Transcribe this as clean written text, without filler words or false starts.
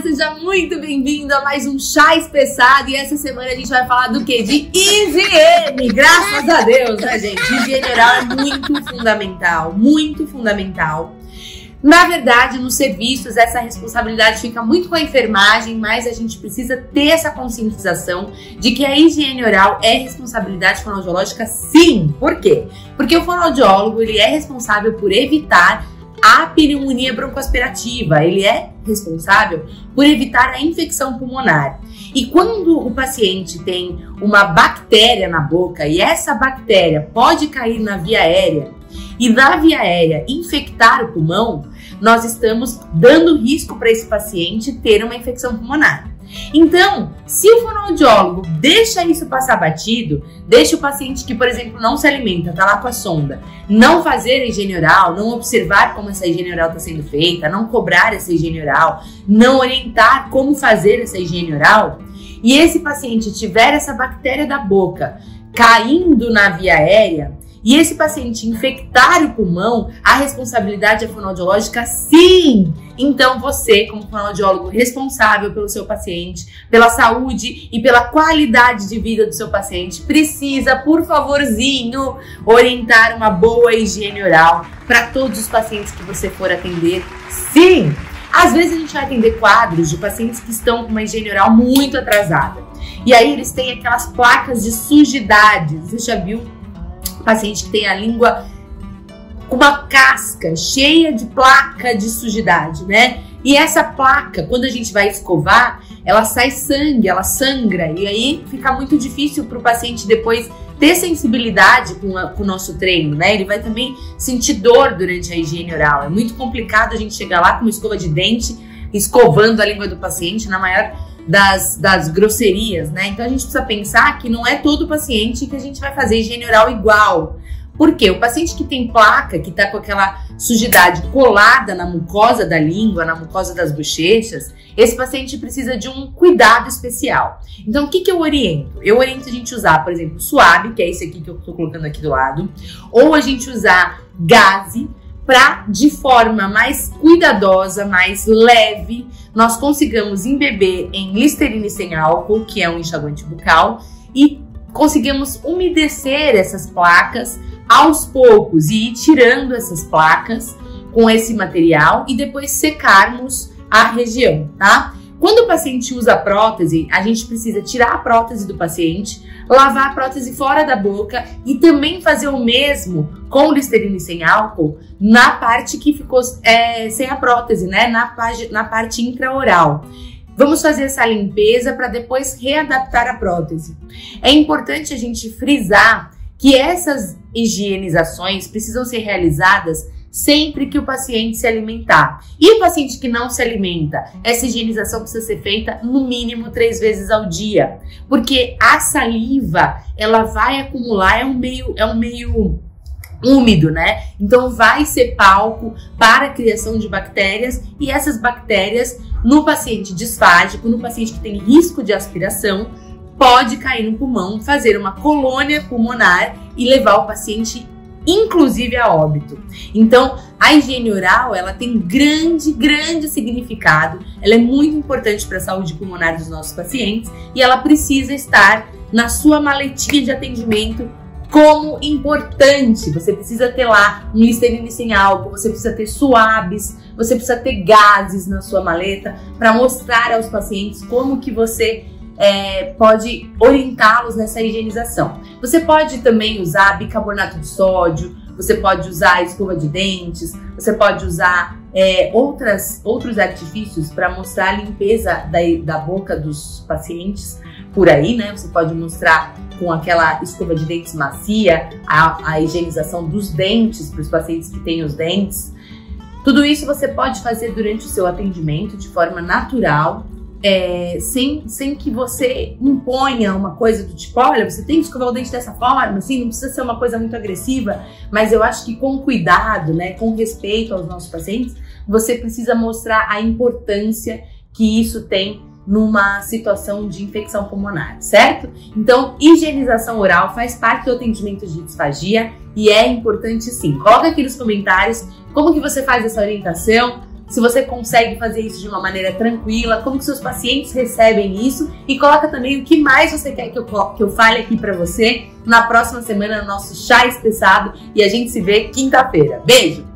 Seja muito bem-vindo a mais um Chá Espessado. E essa semana a gente vai falar do quê? De higiene! Graças a Deus, né, gente? Higiene oral é muito fundamental, muito fundamental. Na verdade, nos serviços, essa responsabilidade fica muito com a enfermagem, mas a gente precisa ter essa conscientização de que a higiene oral é responsabilidade fonoaudiológica, sim. Por quê? Porque o fonoaudiólogo, ele é responsável por evitar a pneumonia broncoaspirativa, ele é responsável por evitar a infecção pulmonar. E quando o paciente tem uma bactéria na boca e essa bactéria pode cair na via aérea e na via aérea infectar o pulmão, nós estamos dando risco para esse paciente ter uma infecção pulmonar. Então, se o fonoaudiólogo deixa isso passar batido, deixa o paciente que, por exemplo, não se alimenta, tá lá com a sonda, não fazer a higiene oral, não observar como essa higiene oral está sendo feita, não cobrar essa higiene oral, não orientar como fazer essa higiene oral, e esse paciente tiver essa bactéria da boca caindo na via aérea, e esse paciente infectar o pulmão, a responsabilidade é fonoaudiológica, sim! Então você, como fonoaudiólogo responsável pelo seu paciente, pela saúde e pela qualidade de vida do seu paciente, precisa, por favorzinho, orientar uma boa higiene oral para todos os pacientes que você for atender, sim! Às vezes a gente vai atender quadros de pacientes que estão com uma higiene oral muito atrasada. E aí eles têm aquelas placas de sujidade, você já viu? Paciente que tem a língua com uma casca cheia de placa de sujidade, né? E essa placa, quando a gente vai escovar, ela sai sangue, ela sangra. E aí fica muito difícil para o paciente depois ter sensibilidade com o nosso treino, né? Ele vai também sentir dor durante a higiene oral. É muito complicado a gente chegar lá com uma escova de dente, escovando a língua do paciente na maior das grosserias, né? Então a gente precisa pensar que não é todo paciente que a gente vai fazer higiene oral igual. Por quê? O paciente que tem placa, que tá com aquela sujidade colada na mucosa da língua, na mucosa das bochechas, esse paciente precisa de um cuidado especial. Então o que eu oriento? Eu oriento a gente usar, por exemplo, suave, que é esse aqui que eu tô colocando aqui do lado, ou a gente usar gaze, para, de forma mais cuidadosa, mais leve, nós consigamos embeber em Listerine sem álcool, que é um enxaguante bucal, e conseguimos umedecer essas placas aos poucos e ir tirando essas placas com esse material e depois secarmos a região, tá? Quando o paciente usa prótese, a gente precisa tirar a prótese do paciente, lavar a prótese fora da boca e também fazer o mesmo com o Listerine sem álcool na parte que ficou sem a prótese, né? Na parte intraoral. Vamos fazer essa limpeza para depois readaptar a prótese. É importante a gente frisar que essas higienizações precisam ser realizadas sempre que o paciente se alimentar. E o paciente que não se alimenta, essa higienização precisa ser feita no mínimo 3 vezes ao dia. Porque a saliva, ela vai acumular, é um meio úmido, né? Então vai ser palco para a criação de bactérias e essas bactérias no paciente disfágico, no paciente que tem risco de aspiração, pode cair no pulmão, fazer uma colônia pulmonar e levar o paciente inclusive a óbito. Então, a higiene oral, ela tem grande significado, ela é muito importante para a saúde pulmonar dos nossos pacientes e ela precisa estar na sua maletinha de atendimento como importante. Você precisa ter lá um Listerine sem álcool, você precisa ter suaves, você precisa ter gases na sua maleta para mostrar aos pacientes como que você pode orientá-los nessa higienização. Você pode também usar bicarbonato de sódio, você pode usar escova de dentes, você pode usar outros artifícios para mostrar a limpeza da boca dos pacientes por aí, né? Você pode mostrar com aquela escova de dentes macia a higienização dos dentes para os pacientes que têm os dentes. Tudo isso você pode fazer durante o seu atendimento de forma natural, sem que você imponha uma coisa do tipo, olha, você tem que escovar o dente dessa forma, assim, não precisa ser uma coisa muito agressiva, mas eu acho que com cuidado, né, com respeito aos nossos pacientes, você precisa mostrar a importância que isso tem numa situação de infecção pulmonar, certo? Então, higienização oral faz parte do atendimento de disfagia e é importante sim. Coloca aqui nos comentários como que você faz essa orientação, se você consegue fazer isso de uma maneira tranquila, como que seus pacientes recebem isso e coloca também o que mais você quer que eu fale aqui pra você na próxima semana no nosso Chá Espessado e a gente se vê quinta-feira. Beijo!